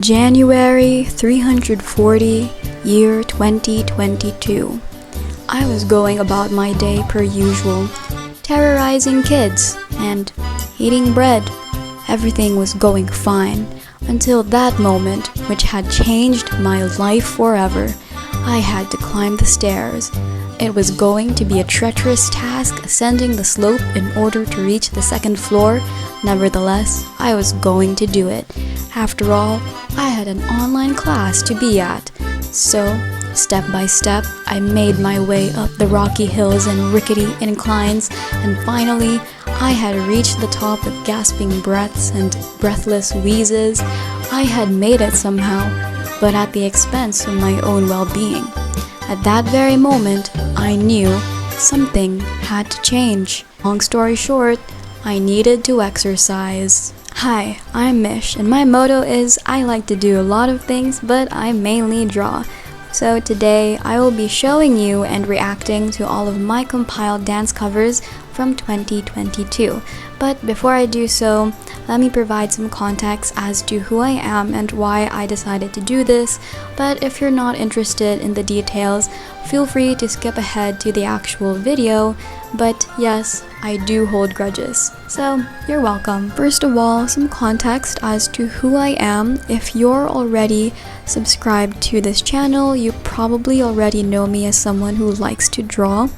January 340, year 2022. I was going about my day per usual, terrorizing kids and eating bread. Everything was going fine until that moment, which had changed my life forever. I had to climb the stairs. It was going to be a treacherous task ascending the slope in order to reach the second floor. Nevertheless, I was going to do it. After all, I had an online class to be at. So, step by step, I made my way up the rocky hills and rickety inclines, and finally, I had reached the top with gasping breaths and breathless wheezes. I had made it somehow, but at the expense of my own well-being. At that very moment, I knew something had to change. Long story short, I needed to exercise. Hi, I'm Mish, and my motto is I like to do a lot of things, but I mainly draw. So today, I will be showing you and reacting to all of my compiled dance covers from 2022. But before I do so, let me provide some context as to who I am and why I decided to do this. But if you're not interested in the details, feel free to skip ahead to the actual video. But yes, I do hold grudges, so you're welcome. First of all, some context as to who I am. If you're already subscribed to this channel, you probably already know me as someone who likes to draw.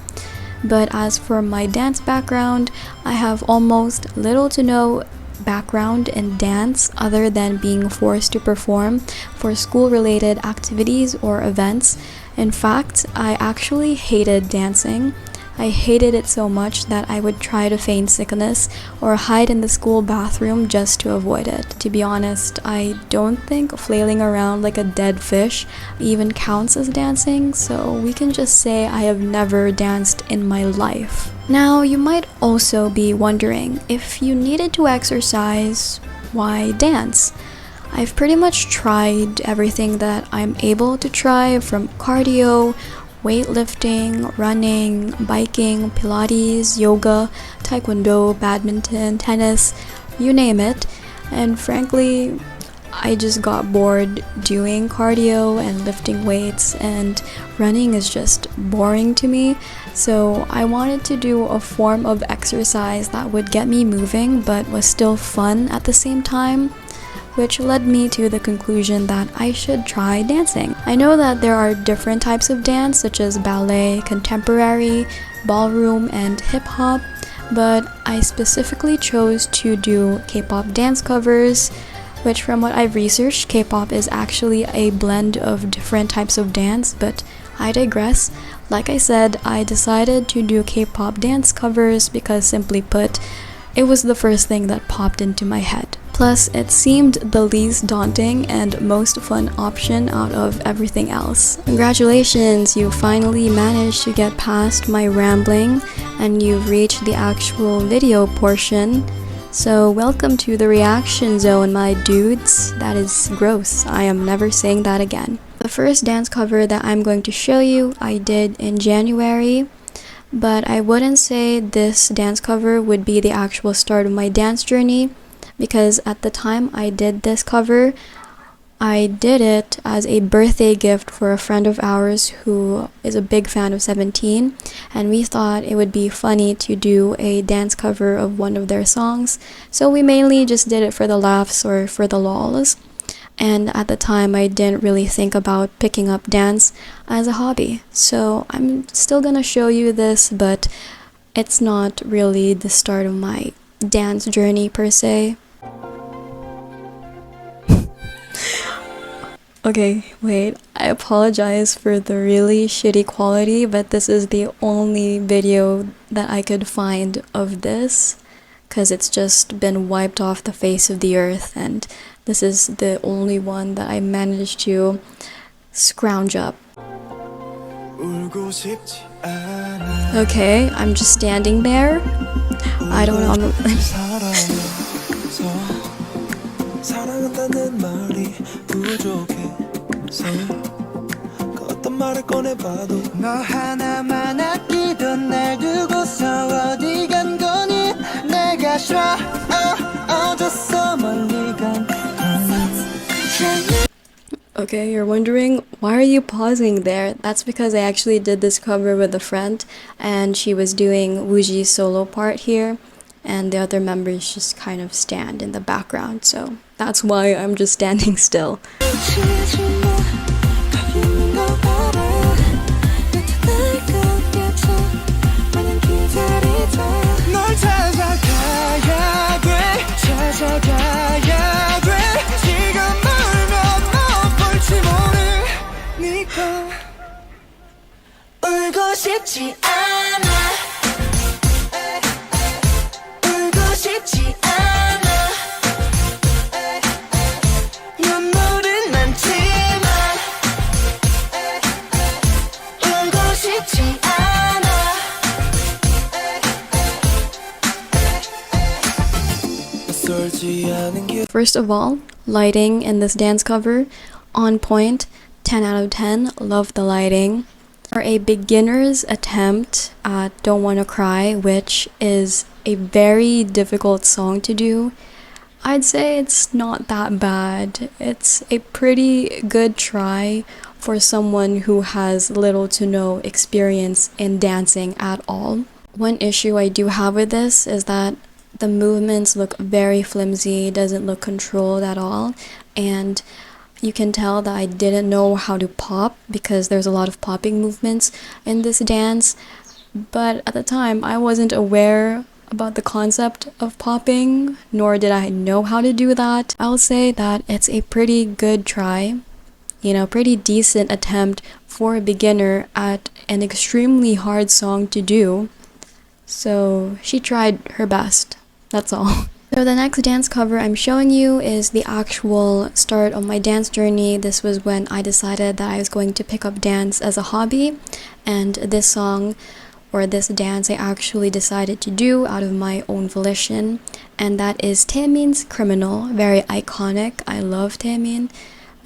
But as for my dance background, I have almost little to no background in dance other than being forced to perform for school-related activities or events. In fact, I actually hated dancing. I hated it so much that I would try to feign sickness or hide in the school bathroom just to avoid it. To be honest, I don't think flailing around like a dead fish even counts as dancing, so we can just say I have never danced in my life. Now, you might also be wondering, if you needed to exercise, why dance? I've pretty much tried everything that I'm able to try, from cardio, weightlifting, running, biking, Pilates, yoga, taekwondo, badminton, tennis, you name it. And frankly, I just got bored doing cardio and lifting weights, and running is just boring to me. So I wanted to do a form of exercise that would get me moving but was still fun at the same time, which led me to the conclusion that I should try dancing. I know that there are different types of dance, such as ballet, contemporary, ballroom, and hip-hop, but I specifically chose to do K-pop dance covers, which, from what I've researched, K-pop is actually a blend of different types of dance, but I digress. Like I said, I decided to do K-pop dance covers because, simply put, it was the first thing that popped into my head. Plus, it seemed the least daunting and most fun option out of everything else. Congratulations, you finally managed to get past my rambling and you've reached the actual video portion. So welcome to the reaction zone, my dudes. That is gross. I am never saying that again. The first dance cover that I'm going to show you, I did in January. But I wouldn't say this dance cover would be the actual start of my dance journey, because at the time I did this cover, I did it as a birthday gift for a friend of ours who is a big fan of 17, and we thought it would be funny to do a dance cover of one of their songs, so we mainly just did it for the laughs or for the lols. And at the time, I didn't really think about picking up dance as a hobby. So I'm still gonna show you this, but it's not really the start of my dance journey per se. Okay, wait, I apologize for the really shitty quality, but this is the only video that I could find of this, because it's just been wiped off the face of the earth, and this is the only one that I managed to scrounge up. Okay, I'm just standing there. I don't know. Okay, you're wondering, why are you pausing there? That's because I actually did this cover with a friend, and she was doing Wooji's solo part here, and the other members just kind of stand in the background, so that's why I'm just standing still. 울고 싶지 않아 울고 싶지 않아 눈물은 많지만 울고 싶지 않아 쏠지 않은 길 First of all, lighting in this dance cover, on point, 10 out of 10, love the lighting. For a beginner's attempt at Don't Wanna Cry, which is a very difficult song to do, I'd say it's not that bad. It's a pretty good try for someone who has little to no experience in dancing at all. One issue I do have with this is that the movements look very flimsy, doesn't look controlled at all, and you can tell that I didn't know how to pop because there's a lot of popping movements in this dance, but at the time I wasn't aware about the concept of popping, nor did I know how to do that. I'll say that it's a pretty good try, pretty decent attempt for a beginner at an extremely hard song to do. So she tried her best, that's all. So the next dance cover I'm showing you is the actual start of my dance journey. This was when I decided that I was going to pick up dance as a hobby, and this song or this dance I actually decided to do out of my own volition, and that is Taemin's Criminal. Very iconic. I love Taemin.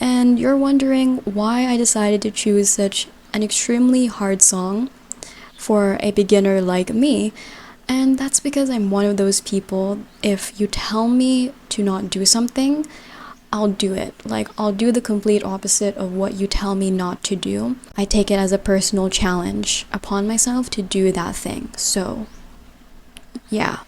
And you're wondering why I decided to choose such an extremely hard song for a beginner like me. And that's because I'm one of those people, if you tell me to not do something, I'll do it. Like, I'll do the complete opposite of what you tell me not to do. I take it as a personal challenge upon myself to do that thing. So, yeah.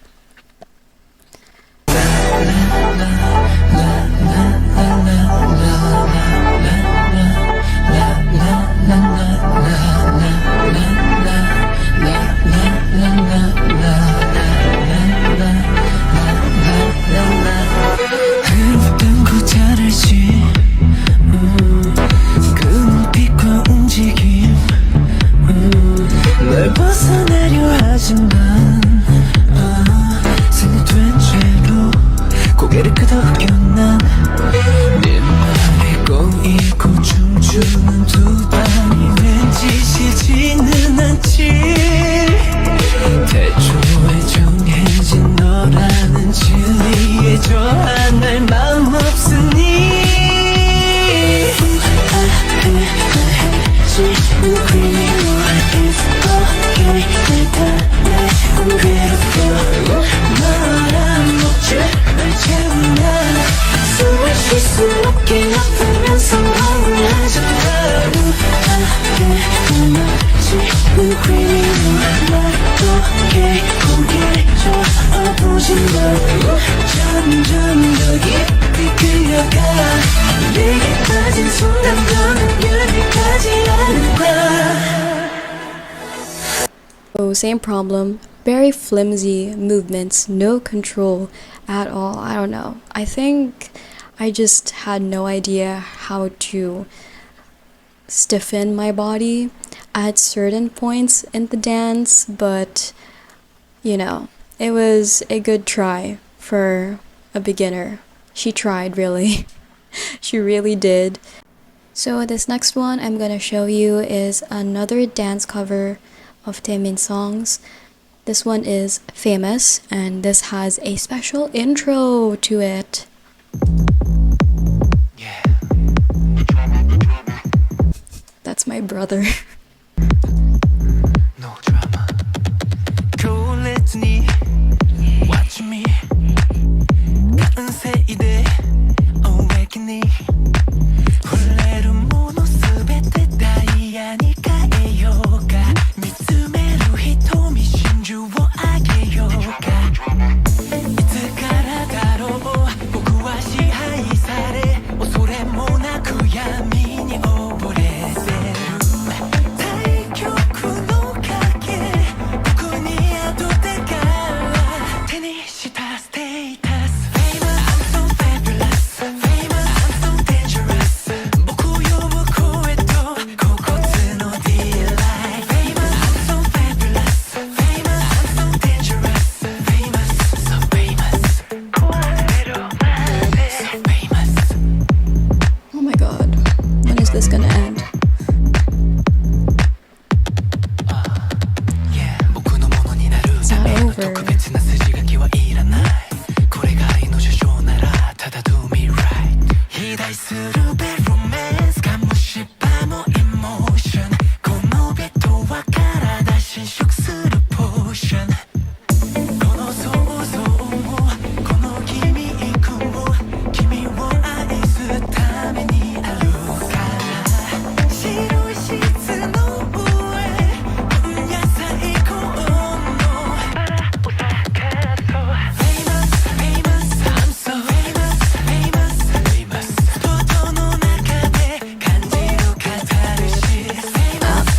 널 벗어나려 하지만 생각된 채로 고개를 끄덕여 난 네 말에 꼬이고 춤추는 두 발이 왠지 싫지는 않지 태초에 정해진 너라는 진리에 저 하나의 마음 없으니 점점 더 깊이 끌려가 내게 빠진 순간 너는 여기까지 하는 거야. So same problem, very flimsy movements, no control at all. I don't know. I think I just had no idea how to stiffen my body at certain points in the dance, but it was a good try for a beginner. She tried, really. She really did. So this next one I'm gonna show you is another dance cover of Taemin's songs. This one is Famous, and this has a special intro to it. That's my brother. No drama. Cool, let me watch me. 같은 세대 awakening. this gonna end? It's not over.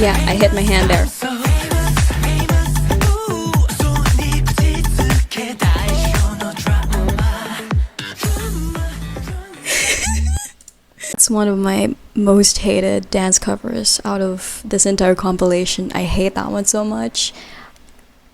Yeah, I hit my hand there. It's one of my most hated dance covers out of this entire compilation. I hate that one so much.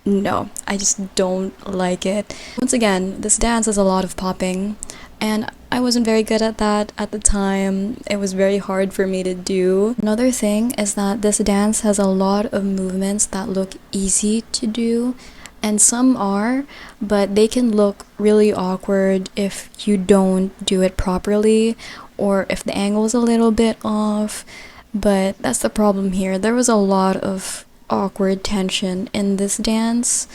No, I just don't like it. Once again, this dance has a lot of popping, and I wasn't very good at that at the time. It was very hard for me to do. Another thing is that this dance has a lot of movements that look easy to do, and some are, but they can look really awkward if you don't do it properly or if the angle is a little bit off. But that's the problem here. There was a lot of awkward tension in this dance,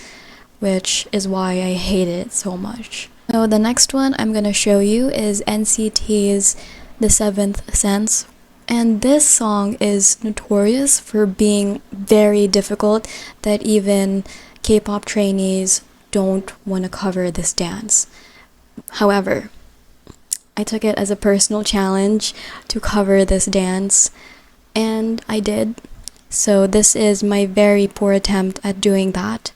which is why I hate it so much. So the next one I'm gonna show you is NCT's The Seventh Sense, and this song is notorious for being very difficult, that even K-pop trainees don't want to cover this dance. However, I took it as a personal challenge to cover this dance, and I did. So this is my very poor attempt at doing that.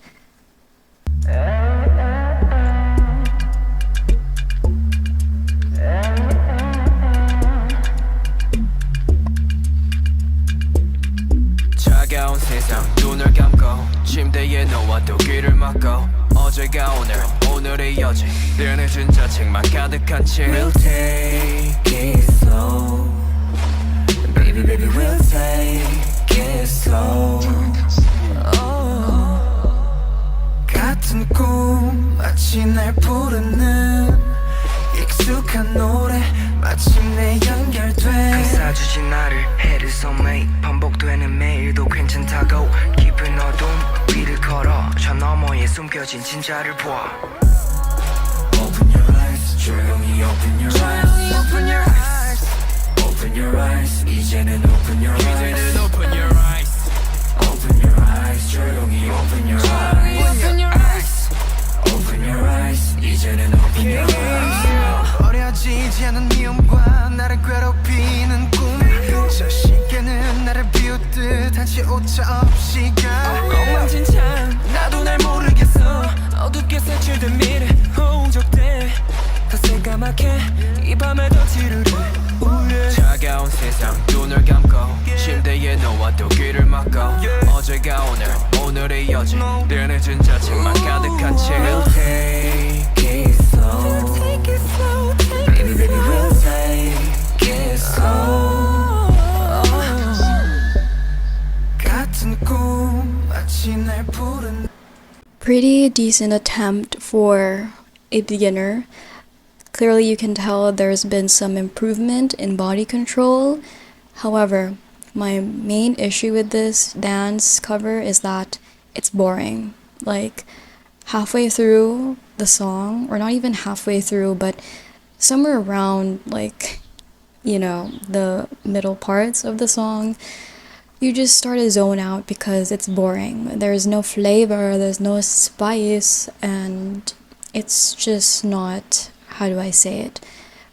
차가운 세상 눈을 감고 침대에 누워도 귀를 막고 어제가 오늘 오늘의 여지 늘 늦은 자책만 가득한 채 We'll take it slow Baby baby we'll take it slow 같은 꿈 마치 날 부르는 익숙한 노래 마침내 연결돼 감싸주지 나를 해를 소매이 반복되는 매일도 괜찮다고 깊은 어둠 위를 걸어 저 너머에 숨겨진 진짜를 봐 Open your eyes 조용히 open your eyes Open your eyes Open your eyes 이제는 open your eyes 이제는 open your eyes Open your eyes 조용히 open your eyes Open your eyes Open your eyes 이제는 open your eyes 어려지지 않은 미움과 나를 괴롭히는 꿈저 시계는 나를 비웃듯 한치 오차 없이 가 엉망진창 나도 날 모르겠어 어둡게 색칠된 미래 홍적돼 더 새까맣게 이 밤에 더 지루해 차가운 세상 눈을 감고 침대에 누워도 귀를 막고 어제가 오늘 오늘의 여지 늘 늦은 자책만 가득한 채 We'll take it slow Baby baby we'll take it slow 같은 꿈 마치 날 부른 Pretty decent attempt for a beginner. Clearly you can tell there's been some improvement in body control. However, my main issue with this dance cover is that it's boring. Like, halfway through the song, or not even halfway through, but somewhere around, like, you know, the middle parts of the song, you just start to zone out because it's boring. There's no flavor, there's no spice, and it's just not, how do I say it,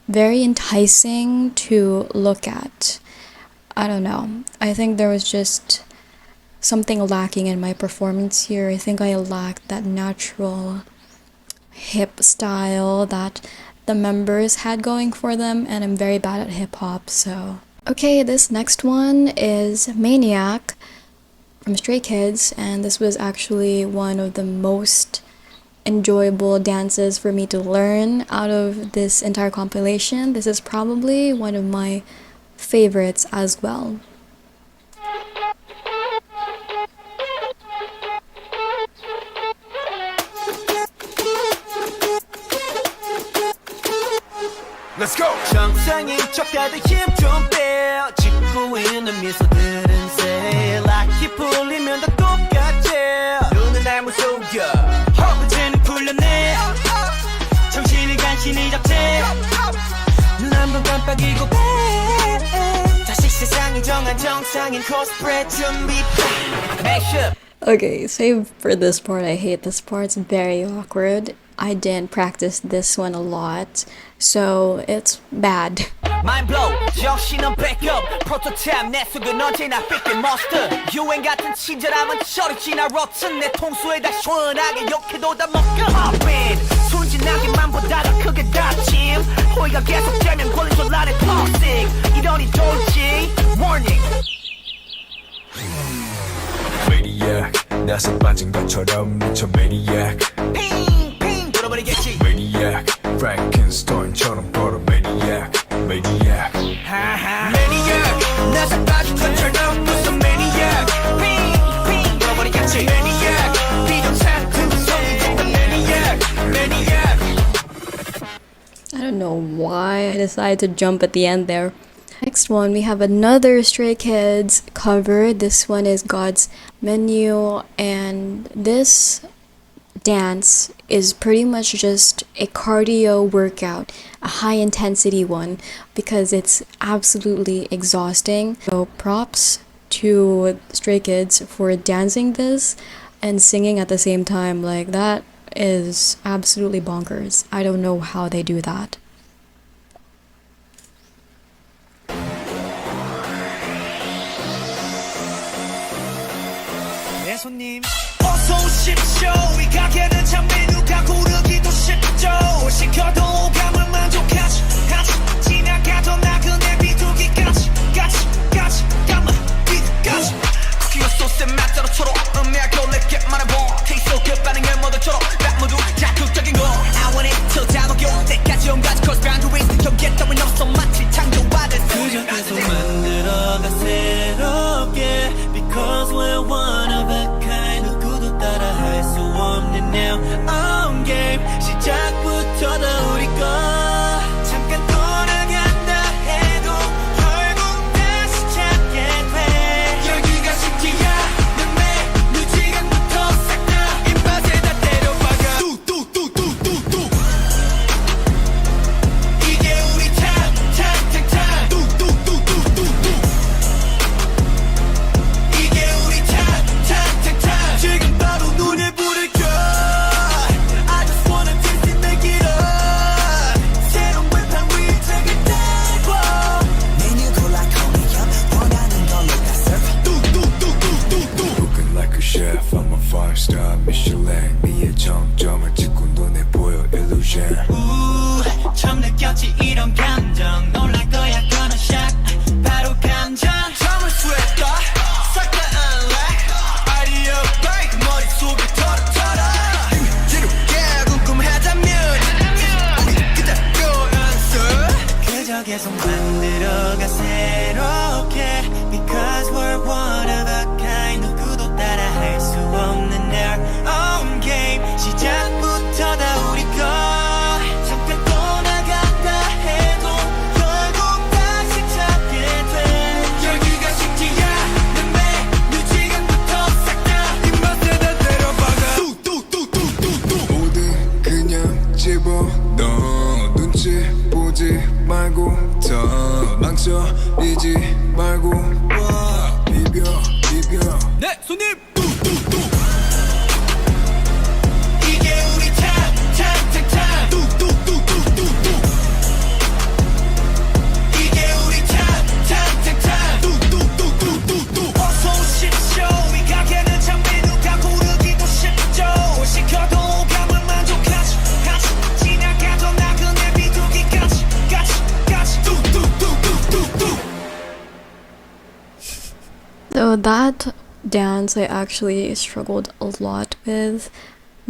very enticing to look at. I don't know. I think there was just something lacking in my performance here. I think I lacked that natural hip style that the members had going for them, and I'm very bad at hip-hop, so... Okay, this next one is Maniac from Stray Kids, and this was actually one of the most enjoyable dances for me to learn out of this entire compilation. This is probably one of my favorites as well. Let's go! 정상인 척 다들 힘좀 빼 짓고 있는 미소들은 새 락이 풀리면 다 똑같지 눈은 날 무속여 허브제는 풀렸네 정신을 간신히 잡지 눈 한 번 깜빡이고 빼 다시 세상이 정한 정상인 코스프레 준비 Mashup Okay, save for this part. I hate this part. It's very awkward. I didn't practice this one a lot, so it's bad. Mind blow, 정신은 backup Prototype 내 속은 언제나 삐끗 monster 유행 같은 친절함은 저리 지나 rotten 내 통수에 다 시원하게 욕해도 다 먹겨 Hop in, 순진하게만 보다가 크게 다짐 호의가 계속되면 권리줄 안에 toxic 이러니 돌지 Warning Maniac 나서 빠진 것처럼 미쳐 Maniac 핑핑 돌아버리겠지 Maniac Frankenstein처럼 걸어 Maniac Maniac Maniac 나서 빠진 것처럼 무슨 Maniac 핑핑 돌아버리겠지 Maniac 비정상 금성이 된다 Maniac Maniac I don't know why I decided to jump at the end there. Next one, we have another Stray Kids cover. This one is God's Menu, and this dance is pretty much just a cardio workout, a high intensity one, because it's absolutely exhausting. So props to Stray Kids for dancing this and singing at the same time. Like, that is absolutely bonkers. I don't know how they do that. 내 손님 어서 오십시오 이 가게는 참 메뉴가 고르기도 쉽죠 시켜도 오감을 만족하지 하지 지나가던 나그네 비둘기까지 까지 까만 비둘까지 쿠키와 소스의 맛 따로처럼 음미하고 내게 말해봐 테이스 그 반응을 모두처럼 딱 모두 자극적인 거 I want it till 다 녹여 때까지 온가지 cross boundaries 경계 따윈 없어 마치 창조받은 그저 계속 만들어가 새롭게 Because we're one of a kind 누구도 따라 할 수 없는 now on game 시작부터 다 우리 거 잠깐 떠나간다 해도 결국 다시 찾게 돼 여기가 시티야 내 메뉴 지금부터 싹 다 입맛에 다 때려박아 뚜뚜뚜뚜뚜뚜 이게 우리 탑탑탑탑 뚜뚜뚜뚜뚜뚜 이게 우리 탑탑탑탑 지금 바로 눈에 불을 켜 I just wanna taste it make it up 새로운 웹판 위에 책을 떼고 메뉴 골라 call me up 원하는 걸로 다 serve 뚜뚜뚜뚜뚜뚜 Cooking like a chef I'm a 5-star Michelin 미의 정점을 찍고 눈에 보여 illusion 처음 느꼈지 이런 감정 놀랄 거야 gonna shock 바로 감정 처음을 스웨터 싹 다 unlock 아이디어 break 머릿속을 털어 지루게 궁금하다면 우리 그대로 answer 그저 계속 만들어가 새롭게 Because we're one of a kind 누구도 따라 할 수 없는 our own game 시작부터 다 우리 거 잠깐 떠나간다 해도 결국 다시 찾게 돼 여기가 식지야 내 메뉴 지금부터 싹 다 입맛에 다 때려박아 뚜뚜뚜뚜뚜뚜 모든 그냥 집어넣어 눈치 보지 말고 더 망설이지 말고 와 비벼 네 손님 뚜뚜뚜 이게 우리 탑탑탑탑 뚜뚜뚜뚜뚜뚜 이게 우리 탑탑탑탑 뚜뚜뚜뚜뚜뚜 어서 오십시오 이 가게는 참 메뉴가 고르기도 쉽죠 시켜도 오감을 만족하지 하지 지나가던 나그네 비둘기까지 까지 뚜뚜뚜뚜뚜뚜 So that dance I actually struggled a lot with.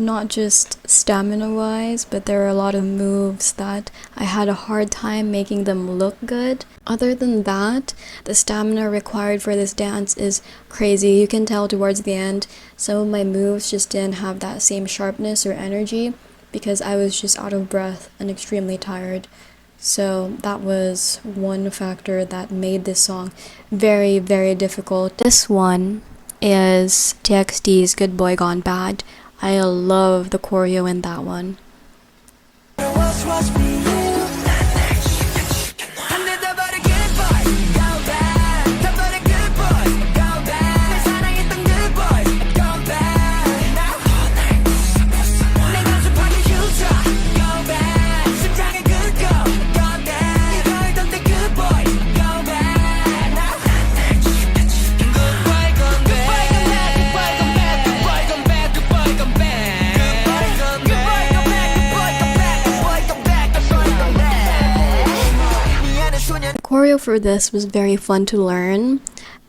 not just stamina-wise, but there are a lot of moves that I had a hard time making them look good. Other than that, the stamina required for this dance is crazy. You can tell towards the end, some of my moves just didn't have that same sharpness or energy because I was just out of breath and extremely tired. So that was one factor that made this song very, very difficult. This one is TXT's Good Boy Gone Bad. I love the choreo in that one. Choreo for this was very fun to learn.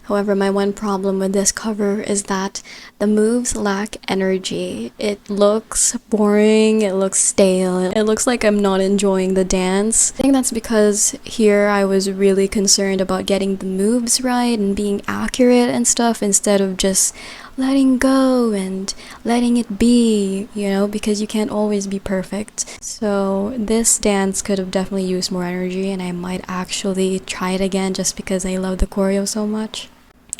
However, my one problem with this cover is that the moves lack energy. It looks boring, it looks stale, it looks like I'm not enjoying the dance. I think that's because here I was really concerned about getting the moves right and being accurate and stuff instead of just letting go and letting it be, you know, because you can't always be perfect. So this dance could have definitely used more energy, and I might actually try it again just because I love the choreo so much.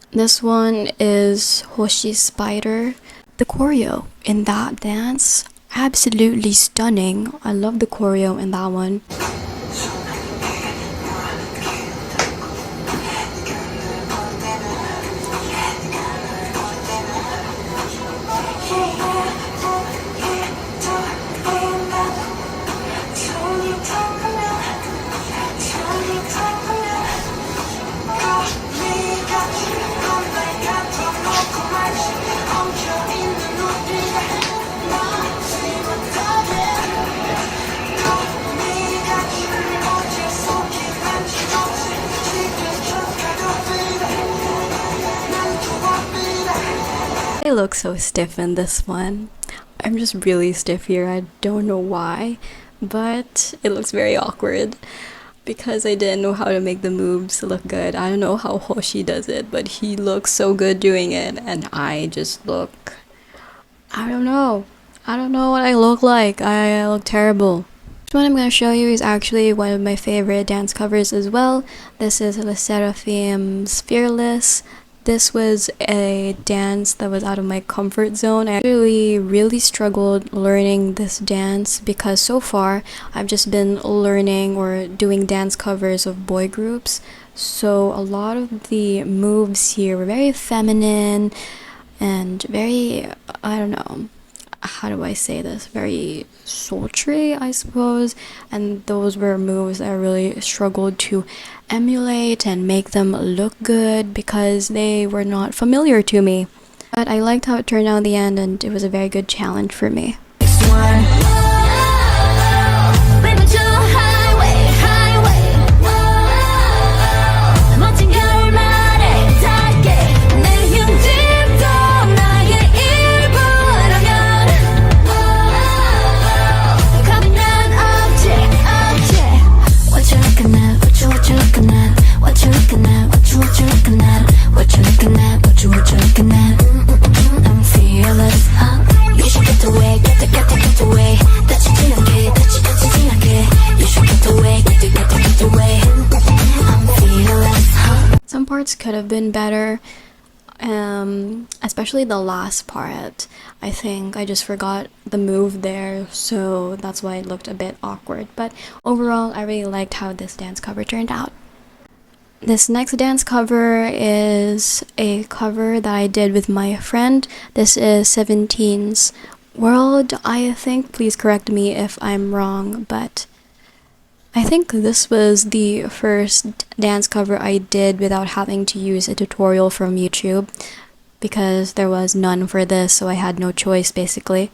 This one is Hoshi Spider. The choreo in that dance, absolutely stunning. I love the choreo in that one. I look so stiff in this one. I'm just really stiff here. I don't know why, but it looks very awkward because I didn't know how to make the moves look good. I don't know how Hoshi does it, but he looks so good doing it, and I just look... I don't know what I look like. I look terrible. This one I'm going to show you is actually one of my favorite dance covers as well. This is Le Seraphim's Fearless. This was a dance that was out of my comfort zone. I actually really struggled learning this dance because so far I've just been learning or doing dance covers of boy groups. So a lot of the moves here were very feminine and very, I don't know, how do I say this, very sultry, I suppose, and those were moves that I really struggled to emulate and make them look good because they were not familiar to me. But I liked how it turned out in the end, and it was a very good challenge for me. Some parts could have been better, especially the last part. I think I just forgot the move there, so that's why it looked a bit awkward. But overall, I really liked how this dance cover turned out. This next dance cover is a cover that I did with my friend. This is 17's World, I think. Please correct me if I'm wrong, but I think this was the first dance cover I did without having to use a tutorial from YouTube because there was none for this, so I had no choice basically.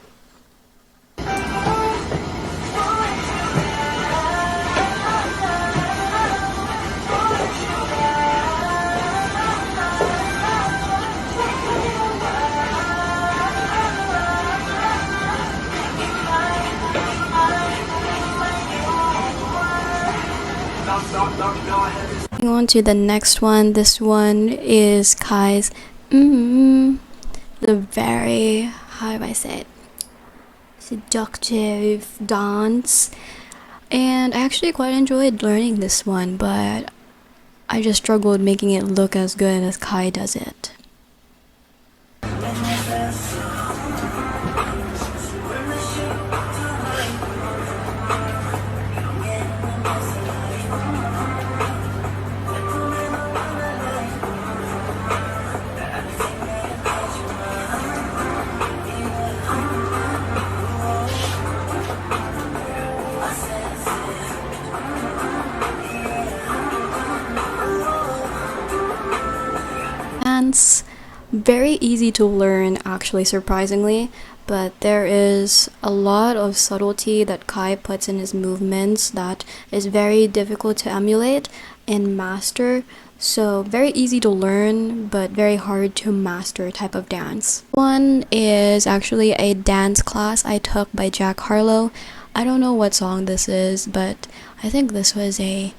on to the next one. This one is Kai's the very, how do I say it, seductive dance. And I actually quite enjoyed learning this one, but I just struggled making it look as good as Kai does it. Very easy to learn, actually, surprisingly, but there is a lot of subtlety that Kai puts in his movements that is very difficult to emulate and master. So very easy to learn, but very hard to master type of dance. One is actually a dance class I took by Jack Harlow. I don't know what song this is, but I think this was a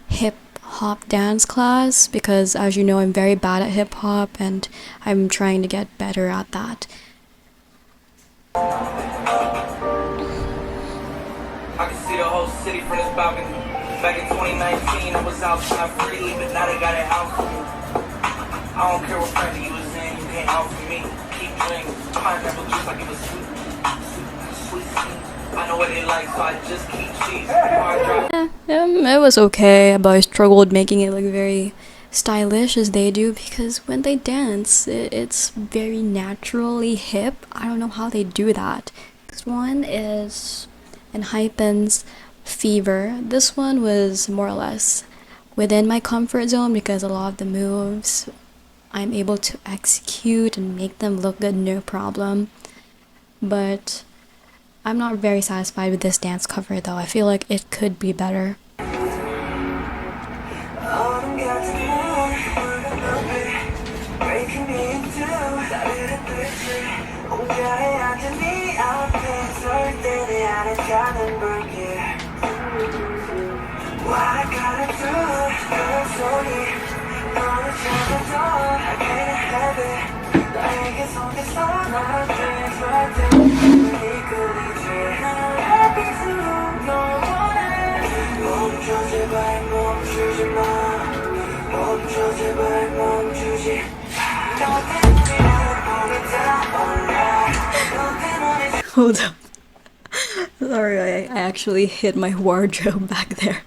hip hop dance class, because as you know, I'm very bad at hip hop and I'm trying to get better at that. I can see the whole city from this balcony. Back in 2019, I was outside freely, but now they got it out for me. I don't care what friend you was in, you can't out for me. Keep drinking pineapple juice like it was sweet. Sweet. I know what they like, so I just keep cheese. It was okay, but I struggled making it look very stylish as they do, because when they dance, it's very naturally hip. I don't know how they do that. This one is Hypen's Fever. This one was more or less within my comfort zone, because a lot of the moves I'm able to execute and make them look good, no problem. But I'm not very satisfied with this dance cover though. I feel like it could be better. Hold up. Sorry, I actually hit my wardrobe back there.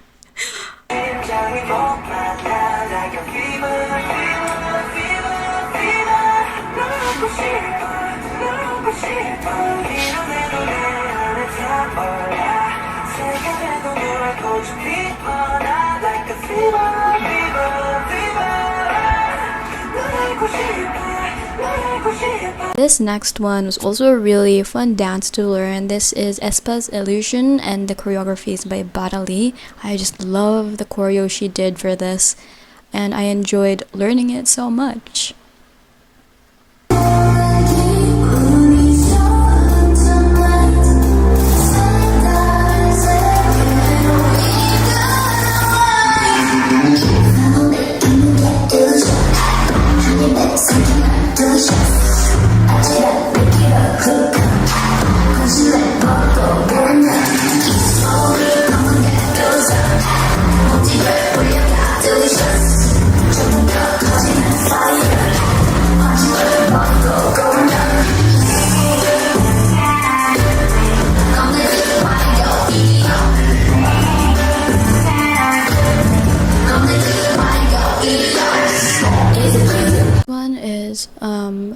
This next one was also a really fun dance to learn. This is Aespa's Illusion, and the choreography is by Badali. I just love the choreo she did for this, and I enjoyed learning it so much.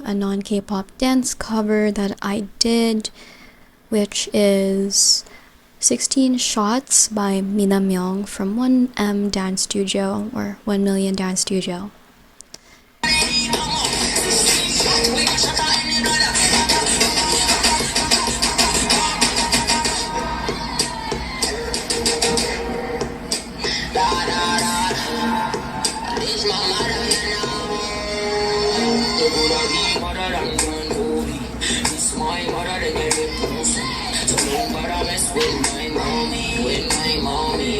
A non-K-pop dance cover that I did, which is 16 Shots by Mina Myung from 1M Dance Studio, or 1 Million Dance Studio. With my mommy.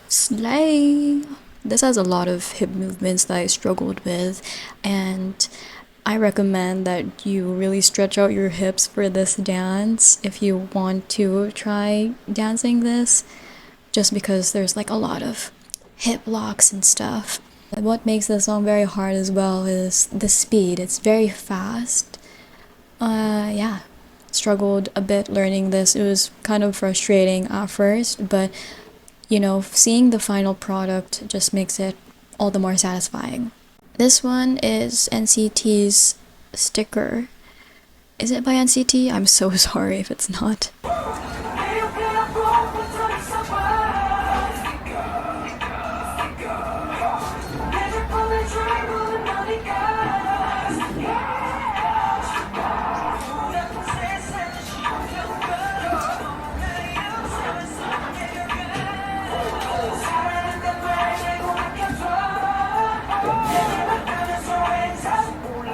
Slay! This has a lot of hip movements that I struggled with, and I recommend that you really stretch out your hips for this dance if you want to try dancing this, just because there's like a lot of hip locks and stuff. What makes this song very hard as well is the speed. It's very fast. Yeah, struggled a bit learning this. It was kind of frustrating at first, but you know, seeing the final product just makes it all the more satisfying. This one is NCT's Sticker. Is it by NCT? I'm so sorry if it's not.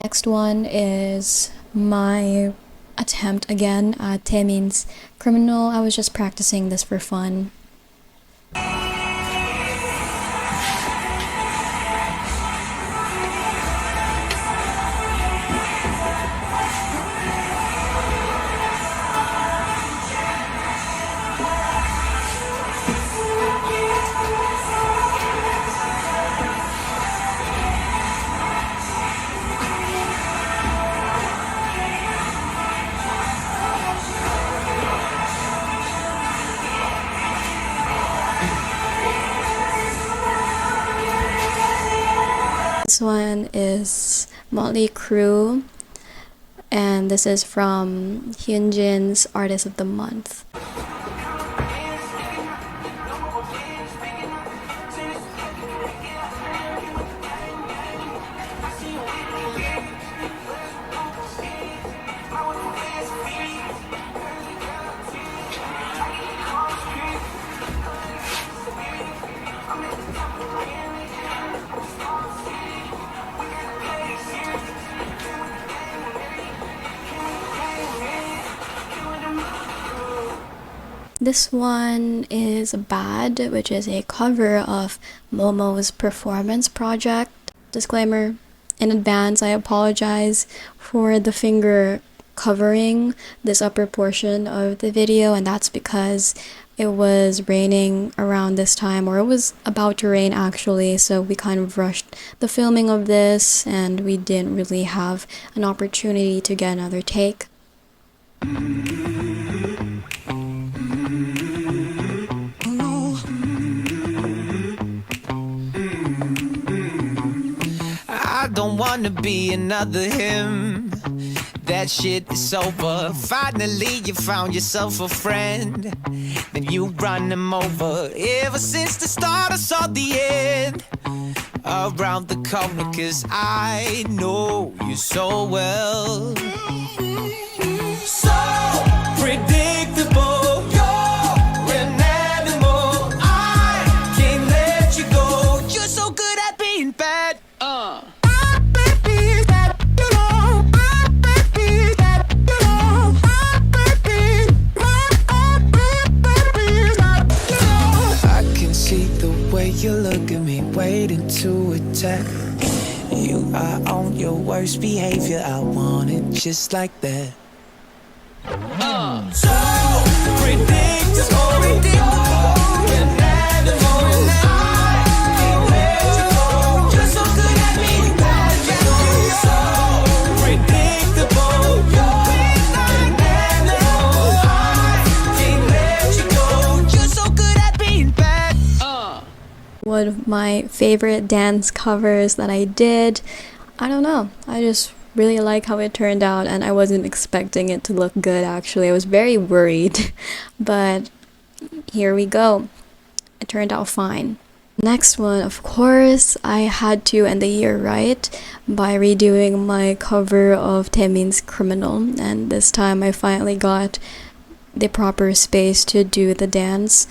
Next one is my attempt again at Taemin's Criminal. I was just practicing this for fun. This one is Motley Crue, and this is from Hyunjin's Artist of the Month. This one is Bad, which is a cover of Momo's Performance Project. Disclaimer, in advance, I apologize for the finger covering this upper portion of the video, and that's because it was raining around this time, or it was about to rain actually, so we kind of rushed the filming of this and we didn't really have an opportunity to get another take. I don't wanna be another him. That shit is over. Finally you found yourself a friend, then you run him over. Ever since the start I saw the end around the corner, 'cause I know you so well. So predictable, you're an animal. I can't let you go. You're so good at being bad. You look at me waiting to attack. You are on your worst behavior. I want it just like that. So predictable, an animal, and I can't let you go. You're so good at being bad. So predictable, an animal, I can't let you go. You're so good at being bad. One of my favorite dance covers that I did. I don't know, I just really like how it turned out, and I wasn't expecting it to look good actually. I was very worried, but here we go. It turned out fine. Next one, of course, I had to end the year right by redoing my cover of Taemin's Criminal, and this time I finally got the proper space to do the dance,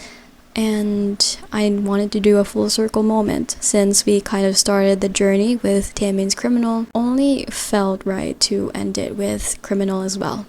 and I wanted to do a full circle moment since we kind of started the journey with Taemin's Criminal. Only felt right to end it with Criminal as well.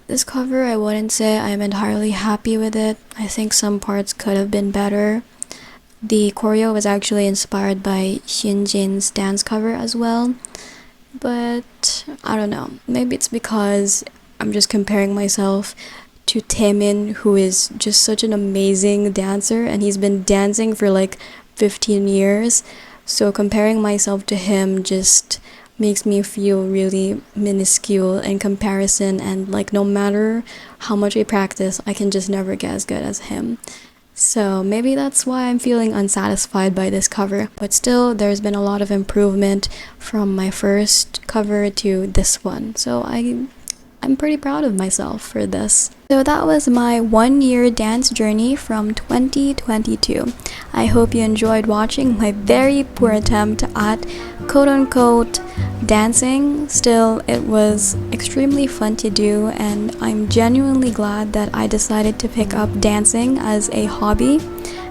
This cover, I wouldn't say I'm entirely happy with it. I think some parts could have been better. The choreo was actually inspired by Shinjin's dance cover as well, but I don't know. Maybe it's because I'm just comparing myself to Taemin, who is just such an amazing dancer, and he's been dancing for like 15 years. So comparing myself to him just makes me feel really minuscule in comparison, and like no matter how much I practice, I can just never get as good as him. So maybe that's why I'm feeling unsatisfied by this cover, but still there's been a lot of improvement from my first cover to this one, so I'm pretty proud of myself for this. So that was my 1 year dance journey from 2022. I hope you enjoyed watching my very poor attempt at quote-unquote dancing. Still, it was extremely fun to do, and I'm genuinely glad that I decided to pick up dancing as a hobby,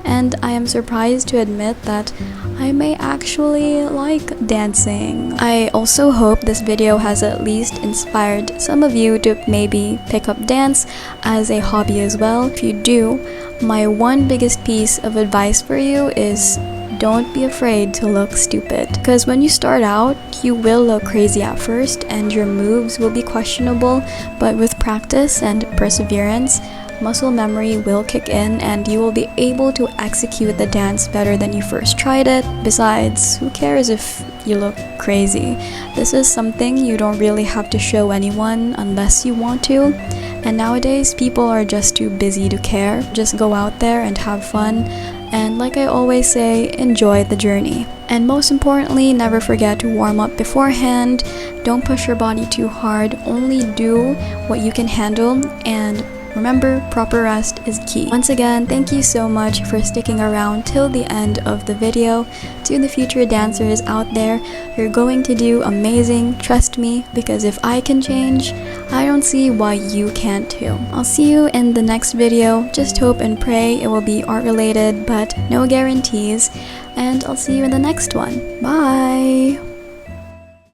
and I am surprised to admit that I may actually like dancing. I also hope this video has at least inspired some of you to maybe pick up dance as a hobby as well. If you do, my one biggest piece of advice for you is don't be afraid to look stupid, because when you start out, you will look crazy at first and your moves will be questionable, but with practice and perseverance, muscle memory will kick in and you will be able to execute the dance better than you first tried it. Besides, who cares if you look crazy? This is something you don't really have to show anyone unless you want to, and nowadays people are just too busy to care. Just go out there and have fun, and like I always say, enjoy the journey. And most importantly, never forget to warm up beforehand. Don't push your body too hard, only do what you can handle, and remember, proper rest is key. Once again, thank you so much for sticking around till the end of the video. To the future dancers out there, you're going to do amazing, trust me, because if I can change, I don't see why you can't too. I'll see you in the next video. Just hope and pray it will be art related, but no guarantees. And I'll see you in the next one. Bye!